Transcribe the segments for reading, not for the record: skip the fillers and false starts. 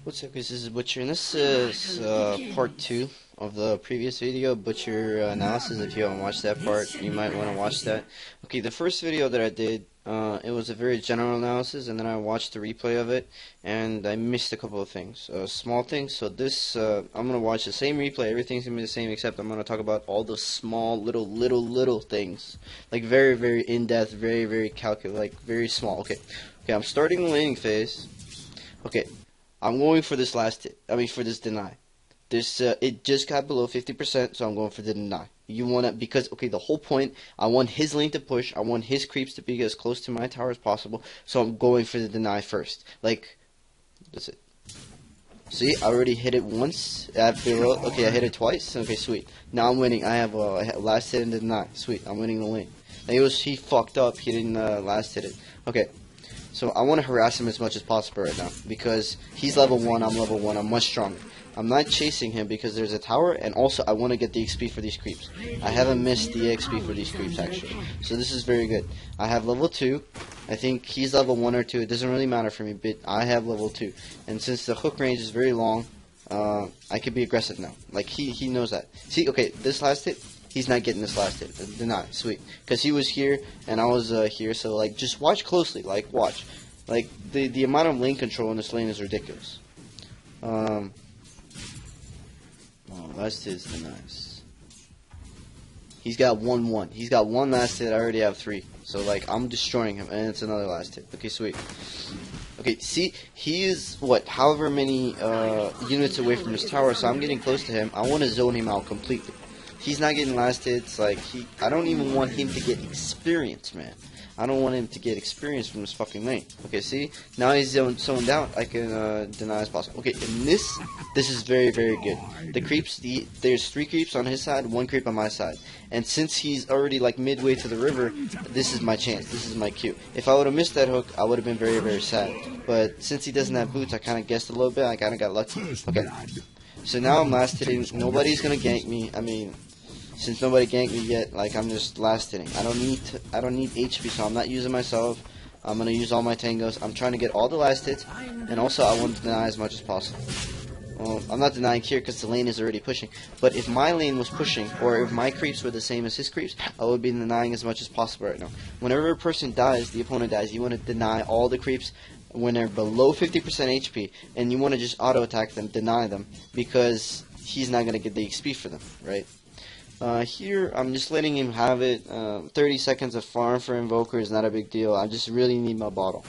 What's up guys, this is Butcher, and this is part 2 of the previous video, Butcher analysis. If you haven't watched that part, you might want to watch that. Okay, the first video that I did, it was a very general analysis, and then I watched the replay of it, and I missed a couple of things, small things. So this, I'm going to watch the same replay, everything's going to be the same, except I'm going to talk about all the small, little things, like very in-depth, very calculated, like very small. Okay, I'm starting the laning phase. Okay, I'm going for this last hit. For this deny. This it just got below 50%, so I'm going for the deny. You want to, because okay, the whole point, I want his lane to push. I want his creeps to be as close to my tower as possible. So I'm going for the deny first. Like, that's it. See, I already hit it once at below. Okay, I hit it twice. Okay, sweet. Now I'm winning. I have a last hit and deny. Sweet, I'm winning the lane. And he fucked up. He didn't last hit it. Okay. So I want to harass him as much as possible right now, because he's level 1, I'm level 1, I'm much stronger. I'm not chasing him because there's a tower, and also I want to get the XP for these creeps. I haven't missed the XP for these creeps actually, so this is very good. I have level 2, I think he's level 1 or 2, it doesn't really matter for me, but I have level 2. And since the hook range is very long, I could be aggressive now. Like, he knows that. See, okay, this last hit, he's not getting this last hit. Deny, sweet. Because he was here, and I was here, so, like, just watch closely. Like, watch. Like, the amount of lane control in this lane is ridiculous. Oh, last hit is nice. He's got 1-1. He's got 1 last hit, I already have 3. So, like, I'm destroying him, and it's another last hit. Okay, sweet. Okay, see, he is, what, however many units away from his tower, so I'm getting close to him. I want to zone him out completely. He's not getting last hits, like, I don't even want him to get experience, man. I don't want him to get experience from his fucking lane. Okay, see? Now he's zoned out, I can deny as possible. Okay, and this is very good. The creeps, there's 3 creeps on his side, 1 creep on my side. And since he's already, like, midway to the river, this is my chance, this is my cue. If I would have missed that hook, I would have been very sad. But since he doesn't have boots, I kind of guessed a little bit, I kind of got lucky. Okay, so now I'm last hitting, nobody's gonna gank me, since nobody ganked me yet, like, I'm just last hitting. I don't need HP, so I'm not using myself. I'm gonna use all my tangos. I'm trying to get all the last hits, and also I want to deny as much as possible. Well, I'm not denying here because the lane is already pushing. But if my lane was pushing, or if my creeps were the same as his creeps, I would be denying as much as possible right now. Whenever a person dies, the opponent dies, you want to deny all the creeps when they're below 50% HP, and you want to just auto attack them, deny them, because he's not gonna get the XP for them, right? Here, I'm just letting him have it. 30 seconds of farm for Invoker is not a big deal. I just really need my bottle.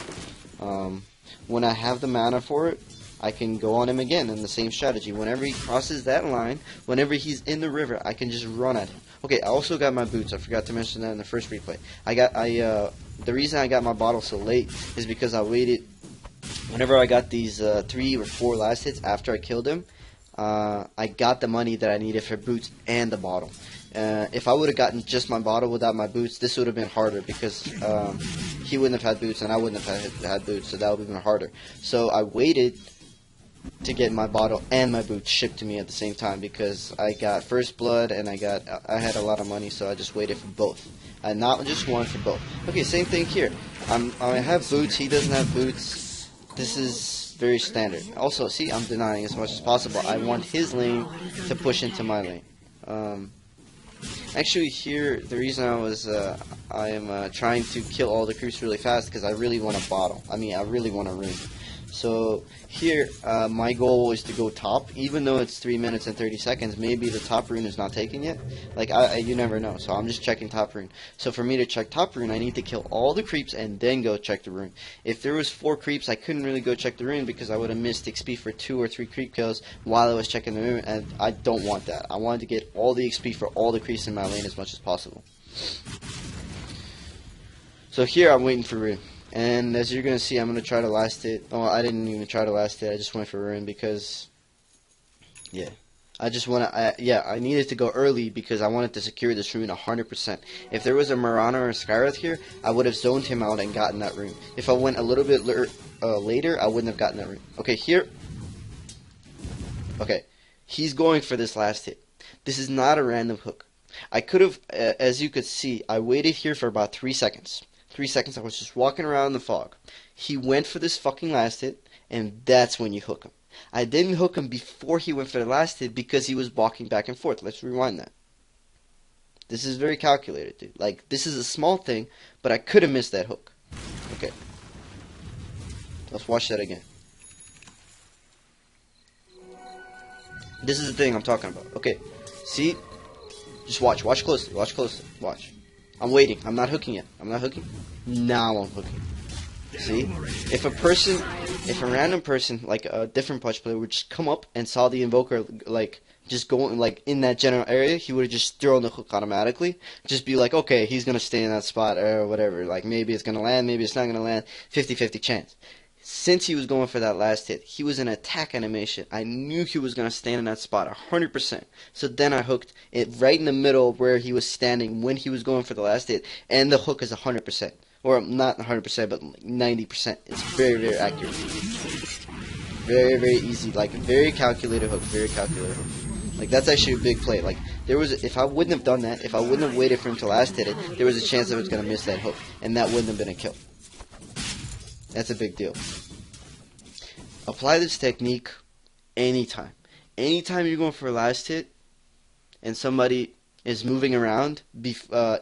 When I have the mana for it, I can go on him again in the same strategy. Whenever he crosses that line, whenever he's in the river, I can just run at him. Okay, I also got my boots. I forgot to mention that in the first replay. The reason I got my bottle so late is because I waited. Whenever I got these 3 or 4 last hits after I killed him, I got the money that I needed for boots and the bottle. If I would have gotten just my bottle without my boots, this would have been harder because he wouldn't have had boots and I wouldn't have had boots, so that would have been harder. So I waited to get my bottle and my boots shipped to me at the same time because I got first blood and I had a lot of money, so I just waited for both. Not just one, for both. Okay, same thing here. I have boots, he doesn't have boots. This is very standard. Also, see, I'm denying as much as possible. I want his lane to push into my lane. Actually, here, the reason I am trying to kill all the creeps really fast because I really want a bottle. I really want a rune. So here, my goal is to go top, even though it's 3 minutes and 30 seconds. Maybe the top rune is not taken yet. Like, you never know. So I'm just checking top rune. So for me to check top rune, I need to kill all the creeps and then go check the rune. If there was 4 creeps, I couldn't really go check the rune because I would have missed XP for 2 or 3 creep kills while I was checking the rune, and I don't want that. I wanted to get all the XP for all the creeps in my lane as much as possible. So here I'm waiting for rune. And as you're going to see, I'm going to try to last hit. Oh, I didn't even try to last hit. I just went for rune because, yeah. I just want to, I needed to go early because I wanted to secure this rune 100%. If there was a Mirana or a Skywrath here, I would have zoned him out and gotten that rune. If I went a little bit later, I wouldn't have gotten that rune. Okay, here. Okay, he's going for this last hit. This is not a random hook. I could have, as you could see, I waited here for about 3 seconds. 3 seconds, I was just walking around in the fog. He went for this fucking last hit, and that's when you hook him. I didn't hook him before he went for the last hit because he was walking back and forth. Let's rewind that. This is very calculated, dude. Like, this is a small thing, but I could have missed that hook. Okay. Let's watch that again. This is the thing I'm talking about. Okay. See? Just watch. Watch closely. Watch closely. Watch. I'm waiting. I'm not hooking yet. I'm not hooking. Now I'm hooking. See? If a random person, like a different Pudge player, would just come up and saw the invoker, like, just going, like, in that general area, he would have just thrown the hook automatically. Just be like, okay, he's going to stay in that spot, or whatever. Like, maybe it's going to land, maybe it's not going to land. 50-50 chance. Since he was going for that last hit, he was in attack animation. I knew he was going to stand in that spot 100%. So then I hooked it right in the middle where he was standing when he was going for the last hit. And the hook is 100%. Or not 100%, but 90%. It's very, very accurate. Very, very easy. Like, very calculated hook. Very calculated hook. Like, that's actually a big play. Like, if I wouldn't have done that, if I wouldn't have waited for him to last hit it, there was a chance I was going to miss that hook. And that wouldn't have been a kill. That's a big deal. Apply this technique anytime. Anytime you're going for a last hit and somebody is moving around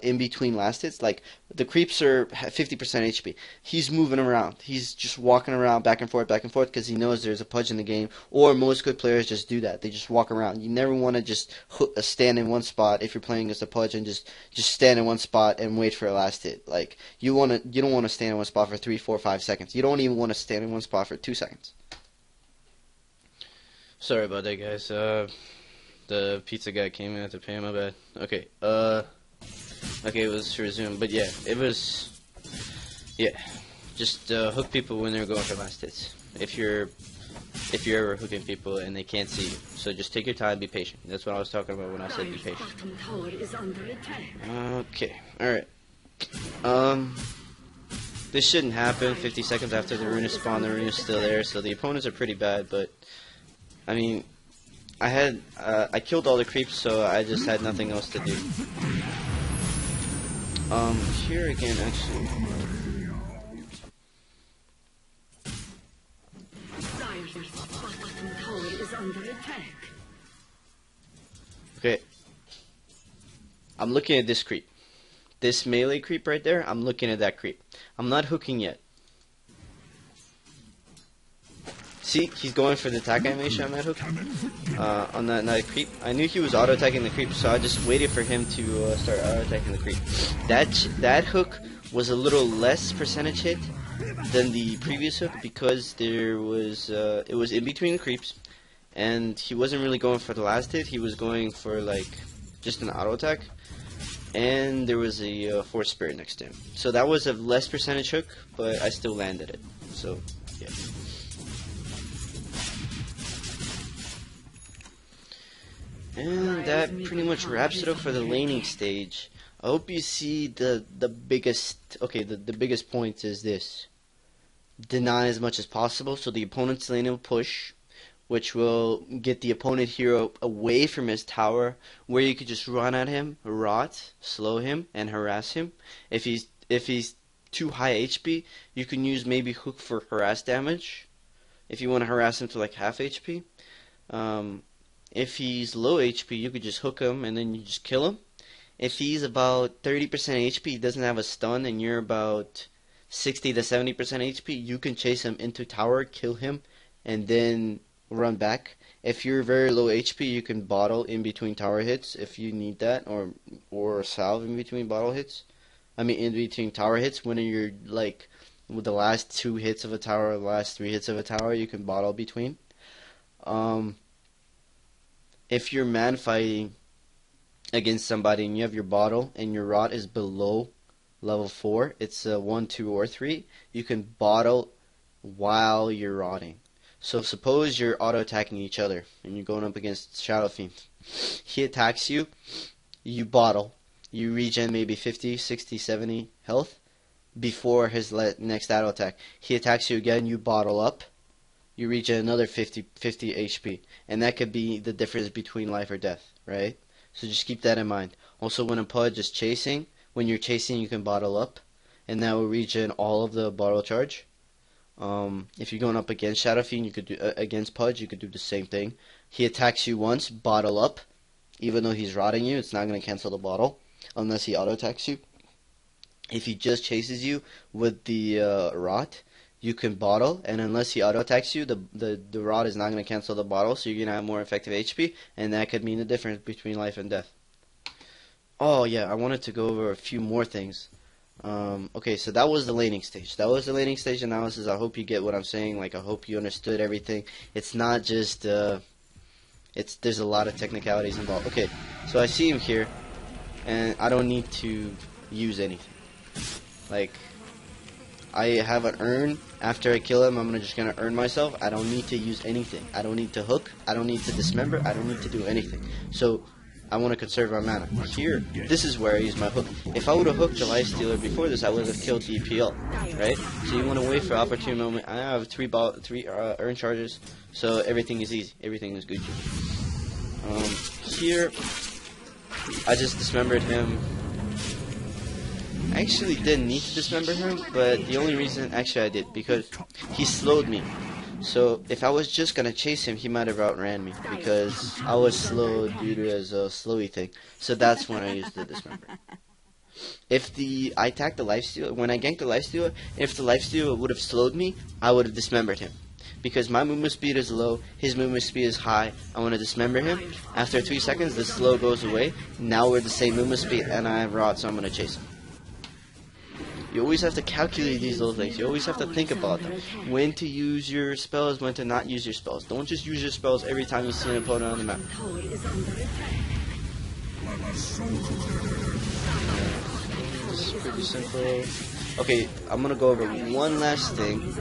in between last hits, like the creeps are 50% HP. He's moving around. He's just walking around back and forth because he knows there's a Pudge in the game. Or most good players just do that. They just walk around. You never want to just stand in one spot if you're playing against a Pudge and just stand in one spot and wait for a last hit. Like you don't want to stand in one spot for 3, 4, 5 seconds. You don't even want to stand in one spot for 2 seconds. Sorry about that, guys. The pizza guy came in, I had to pay him, my bad. Okay, okay, it was to resume, but yeah, just hook people when they're going for last hits. If you're ever hooking people and they can't see you, so just take your time, be patient. That's what I was talking about when I said be patient. Okay, alright. This shouldn't happen 50 seconds after the rune is spawned. The rune is still there, so the opponents are pretty bad, but, I mean, I killed all the creeps, so I just had nothing else to do. Here again, actually. Okay. I'm looking at this creep. This melee creep right there, I'm looking at that creep. I'm not hooking yet. See, he's going for the attack animation on that hook, on that creep. I knew he was auto-attacking the creep, so I just waited for him to start auto-attacking the creep. That hook was a little less percentage hit than the previous hook because it was in between the creeps, and he wasn't really going for the last hit. He was going for like just an auto-attack, and there was a Force Spirit next to him. So that was a less percentage hook, but I still landed it. So yeah. And that pretty much wraps it up for the laning stage. I hope you see the biggest point is this. Deny as much as possible so the opponent's lane will push, which will get the opponent hero away from his tower, where you could just run at him, rot, slow him, and harass him. If he's too high HP, you can use maybe hook for harass damage, if you want to harass him to like half HP. If he's low HP, you could just hook him and then you just kill him. If he's about 30% HP, he doesn't have a stun, and you're about 60 to 70% HP, you can chase him into tower, kill him, and then run back. If you're very low HP, you can bottle in between tower hits if you need that, or salve in between bottle hits. I mean, in between tower hits, when you're like with the last 2 hits of a tower, the last 3 hits of a tower, you can bottle between. If you're man fighting against somebody and you have your bottle and your rot is below level 4, it's 1, 2, or 3, you can bottle while you're rotting. So suppose you're auto-attacking each other and you're going up against Shadow Fiend. He attacks you, you bottle, you regen maybe 50, 60, 70 health before his next auto attack. He attacks you again, you bottle up, you reach another 50 HP, and that could be the difference between life or death, right? So just keep that in mind. Also, when a Pudge is chasing, when you're chasing, you can bottle up, and that will regen all of the bottle charge. If you're going up against Shadow Fiend, you could do against Pudge, you could do the same thing. He attacks you once, bottle up. Even though he's rotting you, it's not going to cancel the bottle unless he auto attacks you. If he just chases you with the rot, you can bottle, and unless he auto attacks you, the rot is not going to cancel the bottle, so you're going to have more effective HP, and that could mean the difference between life and death. Oh yeah, I wanted to go over a few more things. Okay, so that was the laning stage. That was the laning stage analysis. I hope you get what I'm saying. Like, I hope you understood everything. It's not just there's a lot of technicalities involved. Okay, so I see him here, and I don't need to use anything. Like, I have an urn. After I kill him, I'm just gonna earn myself. I don't need to use anything. I don't need to hook. I don't need to dismember. I don't need to do anything. So I want to conserve my mana. Here, this is where I use my hook. If I would have hooked the Lifestealer before this, I would have killed the EPL, right? So you want to wait for opportune moment. I have three urn charges, so everything is easy. Everything is Gucci. Here, I just dismembered him. I actually didn't need to dismember him, but the only reason, actually I did, because he slowed me. So if I was just gonna chase him, he might have outran me, because I was slow due to his slowy thing. So that's when I used the dismember. If I attacked the Lifestealer, when I ganked the Lifestealer, if the Lifestealer would have slowed me, I would have dismembered him. Because my movement speed is low, his movement speed is high, I want to dismember him. After 3 seconds, the slow goes away. Now we're the same movement speed, and I have rot, so I'm gonna chase him. You always have to calculate these little things. You always have to think about them. When to use your spells, when to not use your spells. Don't just use your spells every time you see an opponent on the map. It's pretty simple. Okay, I'm going to go over one last thing,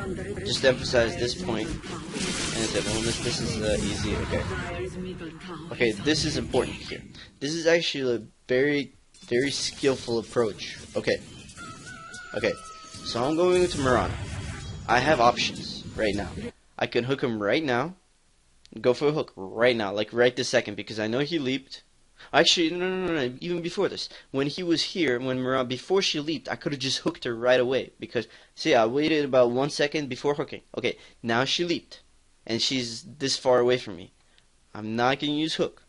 just to emphasize this point. And this is easy, okay. Okay, this is important here. This is actually a very, very skillful approach. Okay. Okay, so I'm going into Mirana. I have options right now. I can hook him right now. Go for a hook right now, like right this second, because I know he leaped. Actually, no, even before this. When he was here, when Mirana, before she leaped, I could have just hooked her right away. Because, see, I waited about 1 second before hooking. Okay, now she leaped. And she's this far away from me. I'm not going to use hook.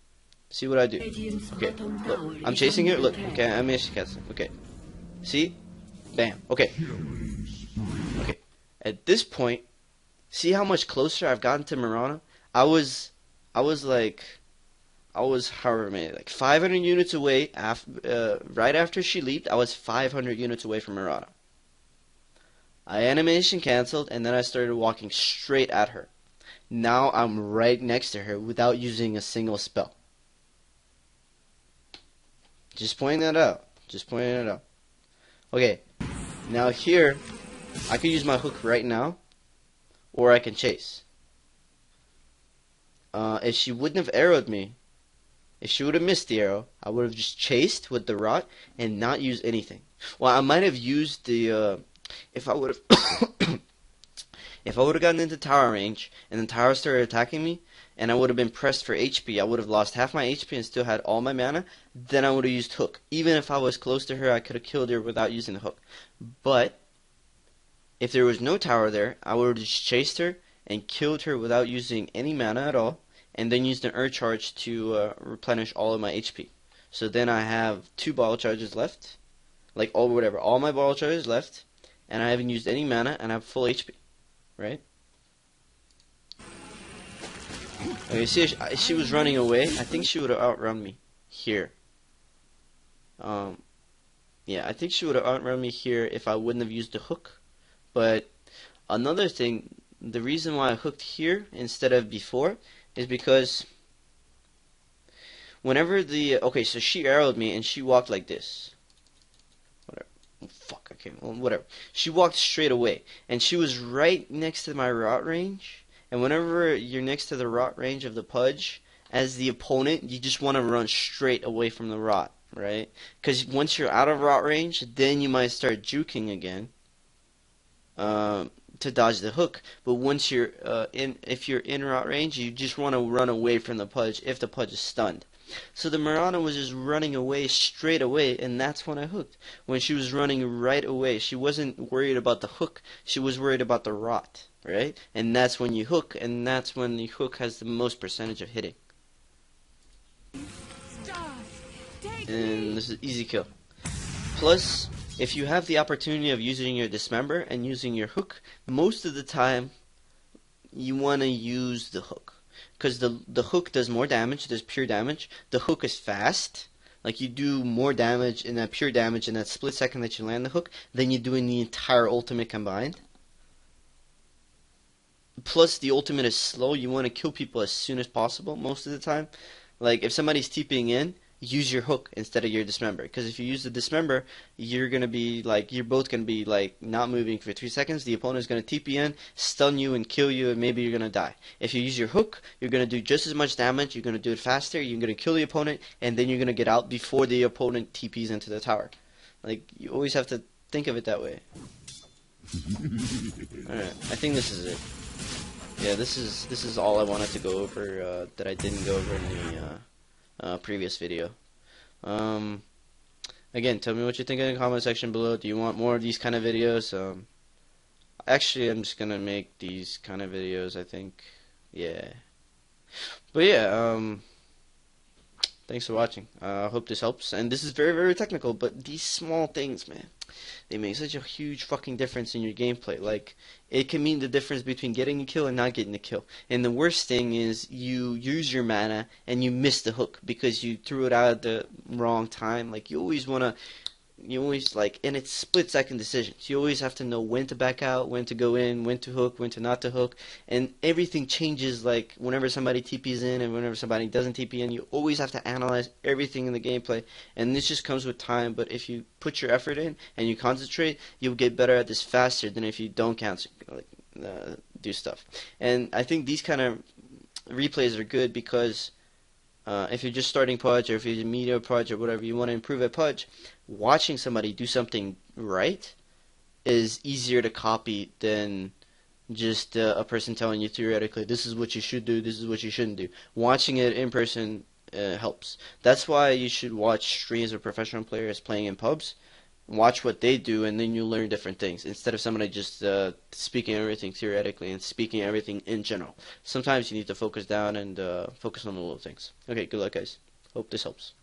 See what I do. Okay, look. I'm chasing her. Look, okay, I'm chasing her. Okay. See? Bam. Okay. Okay. At this point, see how much closer I've gotten to Mirana? I was however many, like 500 units away right after she leaped. I was 500 units away from Mirana. I animation canceled, and then I started walking straight at her. Now I'm right next to her without using a single spell. Just pointing that out. Just pointing it out. Okay. Now here, I can use my hook right now, or I can chase. If she wouldn't have arrowed me, if she would have missed the arrow, I would have just chased with the rot and not used anything. Well, I might have used the, if I would have, if I would have gotten into tower range, and the tower started attacking me, and I would have been pressed for HP, I would have lost half my HP and still had all my mana, then I would have used hook. Even if I was close to her, I could have killed her without using the hook. But if there was no tower there, I would have just chased her and killed her without using any mana at all, and then used an Earth Charge to replenish all of my HP. So then I have 2 bottle charges left, like all my bottle charges left, and I haven't used any mana, and I have full HP, right? Okay, see, she was running away. I think she would have outrun me here. Yeah, I think she would have outrun me here if I wouldn't have used the hook. But another thing, the reason why I hooked here instead of before is because whenever okay, so she arrowed me and she walked like this. Whatever. Oh, fuck, I can't. Well, whatever. She walked straight away, and she was right next to my rot range. And whenever you're next to the rot range of the Pudge, as the opponent, you just want to run straight away from the rot, right? Because once you're out of rot range, then you might start juking again to dodge the hook. But once you're if you're in rot range, you just want to run away from the Pudge if the Pudge is stunned. So the Marana was just running away straight away, and that's when I hooked. When she was running right away, she wasn't worried about the hook, she was worried about the rot, right? And that's when you hook, and that's when the hook has the most percentage of hitting. And this is easy kill. Plus, if you have the opportunity of using your dismember and using your hook, most of the time you want to use the hook. Because the hook does more damage, does pure damage. The hook is fast. Like, you do more damage in that pure damage in that split second that you land the hook than you do in the entire ultimate combined. Plus, the ultimate is slow. You want to kill people as soon as possible most of the time. Like, if somebody's TPing in, use your hook instead of your dismember. Because if you use the dismember, you're going to be, like, you're both going to be, like, not moving for 3 seconds. The opponent's going to TP in, stun you, and kill you, and maybe you're going to die. If you use your hook, you're going to do just as much damage. You're going to do it faster. You're going to kill the opponent, and then you're going to get out before the opponent TPs into the tower. Like, you always have to think of it that way. Alright, I think this is it. Yeah, this is all I wanted to go over that I didn't go over in the previous video. Again, tell me what you think in the comment section below. Do you want more of these kind of videos? Actually, I'm just gonna make these kind of videos, I think. Yeah. But yeah, thanks for watching. I hope this helps. And this is very, very technical, but these small things, man, they make such a huge fucking difference in your gameplay. Like, it can mean the difference between getting a kill and not getting a kill. And the worst thing is you use your mana and you miss the hook because you threw it out at the wrong time. Like, you always like, and it's split second decisions. You always have to know when to back out, when to go in, when to hook, when to not to hook, and everything changes. Like, whenever somebody TPs in and whenever somebody doesn't TP in, you always have to analyze everything in the gameplay, and this just comes with time. But if you put your effort in and you concentrate, you'll get better at this faster than if you don't do stuff. And I think these kind of replays are good because if you're just starting Pudge, or if you're a media Pudge, or whatever, you want to improve at Pudge, watching somebody do something right is easier to copy than just a person telling you theoretically, this is what you should do, this is what you shouldn't do. Watching it in person helps. That's why you should watch streams of professional players playing in pubs. Watch what they do, and then you learn different things instead of somebody just speaking everything theoretically and speaking everything in general. Sometimes you need to focus down and focus on the little things. Okay, good luck, guys. Hope this helps.